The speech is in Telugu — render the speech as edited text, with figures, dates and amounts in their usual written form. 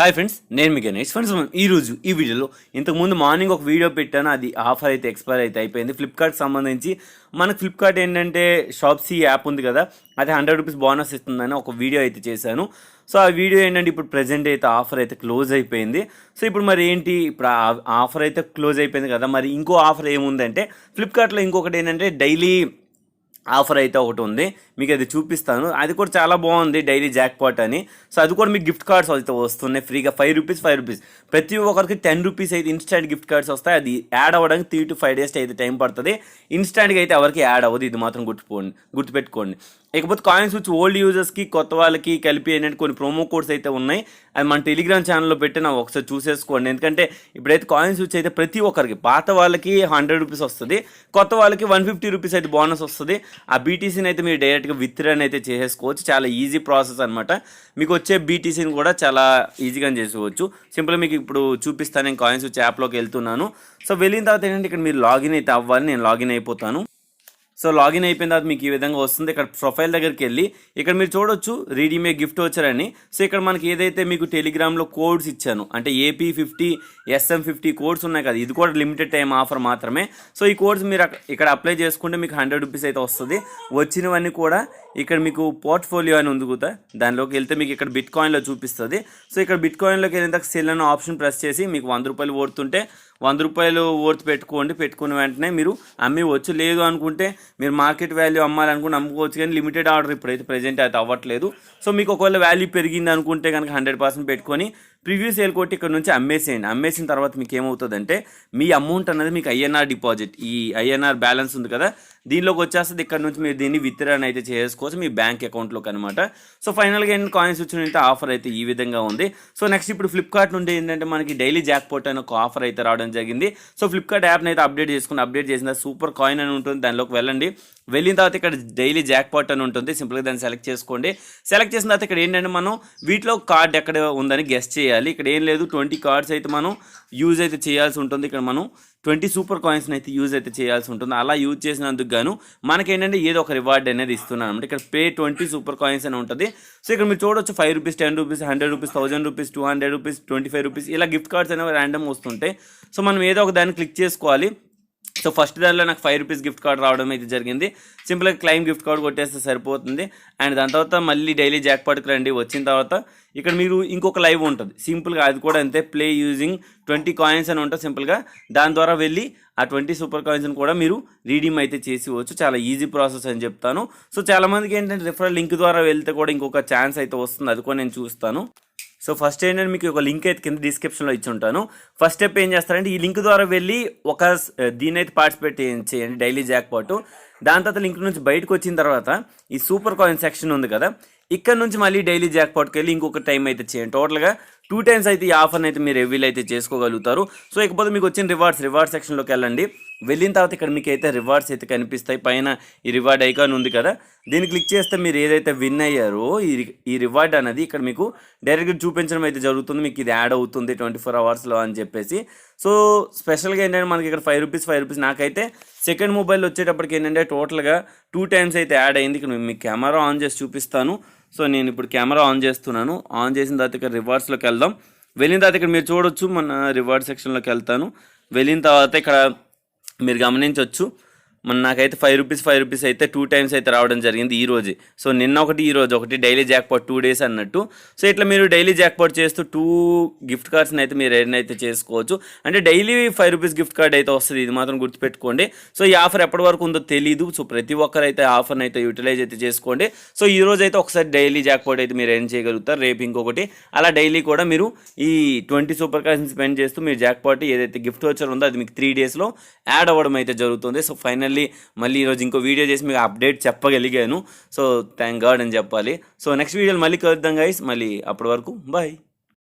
హాయ్ ఫ్రెండ్స్, నేను మీ గణేష్. ఫ్రెండ్స్, ఈరోజు ఈ వీడియోలో ఇంతకుముందు మార్నింగ్ ఒక వీడియో పెట్టాను. అది ఆఫర్ అయితే ఎక్స్పైర్ అయితే అయిపోయింది. ఫ్లిప్కార్ట్ సంబంధించి మనకు ఫ్లిప్కార్ట్ ఏంటంటే షాప్సీ యాప్ ఉంది కదా, అది ₹100 బోనస్ ఇస్తుందని ఒక వీడియో అయితే చేశాను. సో ఆ వీడియో ఏంటంటే ఇప్పుడు ప్రెజెంట్ అయితే ఆఫర్ అయితే క్లోజ్ అయిపోయింది. సో ఇప్పుడు మరి ఏంటి, ఇప్పుడు ఆఫర్ అయితే క్లోజ్ అయిపోయింది కదా, మరి ఇంకో ఆఫర్ ఏముందంటే ఫ్లిప్కార్ట్లో ఇంకొకటి ఏంటంటే డైలీ ఆఫర్ అయితే ఒకటి ఉంది. మీకు అది చూపిస్తాను. అది కూడా చాలా బాగుంది, డైలీ జాక్పాట్ అని. సో అది కూడా మీకు గిఫ్ట్ కార్డ్స్ అయితే వస్తున్నాయి ఫ్రీగా. ₹5 ప్రతి ఒక్కరికి ₹10 అయితే ఇన్స్టాంట్ గిఫ్ట్ కార్డ్స్ వస్తాయి. అది యాడ్ అవ్వడానికి 3 to 5 days అయితే టైం పడుతుంది. ఇన్స్టాంట్గా అయితే ఎవరికి యాడ్ అవ్వదు, ఇది మాత్రం గుర్తుపెట్టుకోండి. ఇకపోతే కాయిన్స్ వచ్చి ఓల్డ్ యూజర్స్కి కొత్త వాళ్ళకి కలిపి ఏంటంటే కొన్ని ప్రోమో కోడ్స్ అయితే ఉన్నాయి. అది మన టెలిగ్రామ్ ఛానల్లో పెట్టిన ఒకసారి చూసేసుకోండి. ఎందుకంటే ఇప్పుడైతే కాయిన్స్ వచ్చి అయితే ప్రతి ఒక్కరికి, పాత వాళ్ళకి ₹100 వస్తుంది, కొత్త వాళ్ళకి ₹150 అయితే బోనస్ వస్తుంది. ఆ బీటీసీని అయితే మీరు డైరెక్ట్గా విత్డ్రాన్ అయితే చేసేసుకోవచ్చు. చాలా ఈజీ ప్రాసెస్ అనమాట. మీకు వచ్చే బీటీసీని కూడా చాలా ఈజీగా చేసుకోవచ్చు. సింపుల్గా మీకు ఇప్పుడు చూపిస్తాను. నేను కాయిన్స్ వచ్చే యాప్లోకి వెళ్తున్నాను. సో వెళ్ళిన తర్వాత ఏంటంటే ఇక్కడ మీరు లాగిన్ అయితే అవ్వాలి. నేను లాగిన్ అయిపోతాను. సో లాగిన్ అయిపోయిన తర్వాత మీకు ఈ విధంగా వస్తుంది. ఇక్కడ ప్రొఫైల్ దగ్గరికి వెళ్ళి ఇక్కడ మీరు చూడొచ్చు రీడీమ్ ఏ గిఫ్ట్ వచ్చర్ అని. సో ఇక్కడ మనకి ఏదైతే మీకు టెలిగ్రామ్లో కోడ్స్ ఇచ్చాను, అంటే AP50 SM50 కోడ్స్ ఉన్నాయి కదా, ఇది కూడా లిమిటెడ్ టైం ఆఫర్ మాత్రమే. సో ఈ కోడ్స్ మీరు ఇక్కడ అప్లై చేసుకుంటే మీకు ₹100 అయితే వస్తుంది. వచ్చినవన్నీ కూడా ఇక్కడ మీకు పోర్ట్ఫోలియో అని ఉంది కదా, దానిలోకి వెళ్తే మీకు ఇక్కడ బిట్ కాయిన్లో చూపిస్తుంది. సో ఇక్కడ బిట్ కాయిన్లోకి వెళ్ళిన సెల్ అన్న ఆప్షన్ ప్రెస్ చేసి మీకు ₹100 ఓడుతుంటే ₹100 ఓర్త్ పెట్టుకున్న వెంటనే మీరు అమ్మవచ్చు. లేదు అనుకుంటే మీరు మార్కెట్ వాల్యూ అమ్మాలనుకుంటే అమ్ముకోవచ్చు, కానీ లిమిటెడ్ ఆర్డర్ ఇప్పుడైతే ప్రెజెంట్ అయితే అవ్వట్లేదు. సో మీకు ఒకవేళ వాల్యూ పెరిగింది అనుకుంటే కనుక 100% పెట్టుకొని ప్రివ్యూ సేల్ కొట్టి ఇక్కడ నుంచి అమ్మేసేయండి. అమ్మేసిన తర్వాత మీకు ఏమవుతుందంటే మీ అమౌంట్ అనేది మీకు INR డిపాజిట్, ఈ INR బ్యాలెన్స్ ఉంది కదా, దీనిలోకి వచ్చేస్తుంది. ఇక్కడ నుంచి మీరు దీన్ని విత్డ్రాన్ అయితే చేసుకోవచ్చు మీ బ్యాంక్ అకౌంట్లోకి అనమాట. సో ఫైనల్గా ఏంటి, కాయిన్స్ వచ్చిన ఆఫర్ అయితే ఈ విధంగా ఉంది. సో నెక్స్ట్ ఇప్పుడు ఫ్లిప్కార్ట్ నుండి ఏంటంటే మనకి డైలీ జాక్పాట్ అని ఒక ఆఫర్ అయితే రావడం జరిగింది. సో ఫ్లిప్కార్ట్ యాప్ని అయితే అప్డేట్ చేసిన సూపర్ కాయిన్ అని ఉంటుంది, దానిలోకి వెళ్ళండి. వెళ్ళిన తర్వాత ఇక్కడ డైలీ జాక్పాట్ అని ఉంటుంది. సింపుల్గా దాన్ని సెలెక్ట్ చేసుకోండి. సెలెక్ట్ చేసిన తర్వాత ఇక్కడ ఏంటంటే మనం వీటిలో కార్డ్ ఎక్కడ ఉందని గెస్ట్ చేయాలి. ఇక్కడ ఏం లేదు, 20 కార్డ్స్ అయితే మనం యూజ్ అయితే చేయాల్సి ఉంటుంది. ఇక్కడ మనం 20 సూపర్ కాయిన్స్ని అయితే యూజ్ అయితే చేయాల్సి ఉంటుంది. అలా యూజ్ చేసినందుకు గాను మనకేంటంటే ఏదో ఒక రివార్డ్ అనేది ఇస్తున్నాను అనమాట. ఇక్కడ పే 20 సూపర్ కాయిన్స్ అని ఉంటుంది. సో ఇక్కడ మీరు చూడొచ్చు ₹5 ₹10 ₹100 ₹1000 ₹200 ₹25 ఇలా గిఫ్ట్ కార్డ్స్ అనేవి ర్యాండమ్ వస్తుంటాయి. సో మనం ఏదో ఒక దాన్ని క్లిక్ చేసుకోవాలి. సో ఫస్ట్ దానిలో నాకు ₹5 గిఫ్ట్ కార్డ్ రావడం అయితే జరిగింది. సింపుల్గా క్లైమ్ గిఫ్ట్ కార్డ్ కొట్టేస్తే సరిపోతుంది. అండ్ దాని తర్వాత మళ్ళీ డైలీ జాక్పాట్కి రండి. వచ్చిన తర్వాత ఇక్కడ మీరు ఇంకొక లైవ్ ఉంటుంది. సింపుల్గా అది కూడా అంతే, ప్లే యూజింగ్ 20 కాయిన్స్ అని ఉంటుంది. సింపుల్గా దాని ద్వారా వెళ్ళి ఆ 20 సూపర్ కాయిన్స్ని కూడా మీరు రీడీమ్ అయితే చేసేవచ్చు. చాలా ఈజీ ప్రాసెస్ అని చెప్తాను. సో చాలామందికి ఏంటంటే రిఫరల్ లింక్ ద్వారా వెళ్తే కూడా ఇంకొక ఛాన్స్ అయితే వస్తుంది, అది కూడా నేను చూస్తాను. సో ఫస్ట్ ఏంటంటే మీకు ఒక లింక్ అయితే కింద డిస్క్రిప్షన్లో ఇచ్చి ఉంటాను. ఫస్ట్ స్టెప్ ఏం చేస్తారంటే ఈ లింక్ ద్వారా వెళ్ళి దీని అయితే పార్టిసిపేట్ చేయండి, డైలీ జాక్పాట్. దాని తర్వాత లింక్ నుంచి బయటకు వచ్చిన తర్వాత ఈ సూపర్ కాయిన్ సెక్షన్ ఉంది కదా, ఇక్కడ నుంచి మళ్ళీ డైలీ జాక్పాట్కి వెళ్ళి ఇంకొక టైం అయితే చేయండి. టోటల్గా 2 times అయితే ఈ ఆఫర్ని అయితే మీరు ఎవ్రీలు అయితే చేసుకోగలుగుతారు. సో ఇకపోతే మీకు వచ్చిన రివార్డ్ సెక్షన్లోకి వెళ్ళండి. వెళ్ళిన తర్వాత ఇక్కడ మీకు అయితే రివార్డ్స్ అయితే కనిపిస్తాయి. పైన ఈ రివార్డ్ ఐకాన్ ఉంది కదా, దీన్ని క్లిక్ చేస్తే మీరు ఏదైతే విన్ అయ్యారో ఈ రివార్డ్ అనేది ఇక్కడ మీకు డైరెక్ట్గా చూపించడం అయితే జరుగుతుంది. మీకు ఇది యాడ్ అవుతుంది 24 hours అని చెప్పేసి. సో స్పెషల్గా ఏంటంటే మనకి ఇక్కడ ₹5 నాకైతే సెకండ్ మొబైల్ వచ్చేటప్పటికి ఏంటంటే టోటల్గా 2 times అయితే యాడ్ అయింది. ఇక్కడ మీకు కెమెరా ఆన్ చేసి చూపిస్తాను. సో నేను ఇప్పుడు కెమెరా ఆన్ చేస్తున్నాను. ఆన్ చేసిన తర్వాత ఇక్కడ రివార్డ్స్లోకి వెళ్దాం. వెళ్ళిన తర్వాత ఇక్కడ మీరు చూడొచ్చు, మన రివార్డ్ సెక్షన్లోకి వెళ్తాను. వెళ్ళిన తర్వాత ఇక్కడ మీరు గమనించవచ్చు, నాకైతే ₹5 అయితే 2 times అయితే రావడం జరిగింది ఈ రోజే. సో నిన్న ఒకటి, ఈ రోజు ఒకటి, డైలీ జాక్పాట్ 2 days అన్నట్టు. సో ఇట్లా మీరు డైలీ జాక్పాట్ చేస్తూ 2 గిఫ్ట్ కార్డ్స్ని అయితే మీరు ఏదైతే చేసుకోవచ్చు. అంటే డైలీ ₹5 గిఫ్ట్ కార్డ్ అయితే వస్తుంది, ఇది మాత్రం గుర్తుపెట్టుకోండి. సో ఈ ఆఫర్ ఎప్పటి వరకు ఉందో తెలీదు. సో ప్రతి ఒక్కరు అయితే ఆఫర్ని అయితే యూటిలైజ్ అయితే చేసుకోండి. సో ఈ రోజు అయితే ఒకసారి డైలీ జాక్పాట్ అయితే మీరు ఏం చేయగలుగుతారు, రేపు ఇంకొకటి, అలా డైలీ కూడా మీరు ఈ 20 సూపర్ కార్డ్స్ని స్పెండ్ చేస్తూ మీరు జాక్పాట్ ఏదైతే గిఫ్ట్ వచ్చర్ ఉందో అది మీకు 3 daysలో యాడ్ అవ్వడం అయితే జరుగుతుంది. సో ఫైనల్లీ మళ్ళీ ఈరోజు ఇంకో వీడియో చేసి మీకు అప్డేట్ చెప్పగలిగాను. సో థ్యాంక్ గాడ్ అని చెప్పాలి. సో నెక్స్ట్ వీడియోలో మళ్ళీ కలుద్దాం గైస్. మళ్ళీ అప్పటి వరకు బాయ్.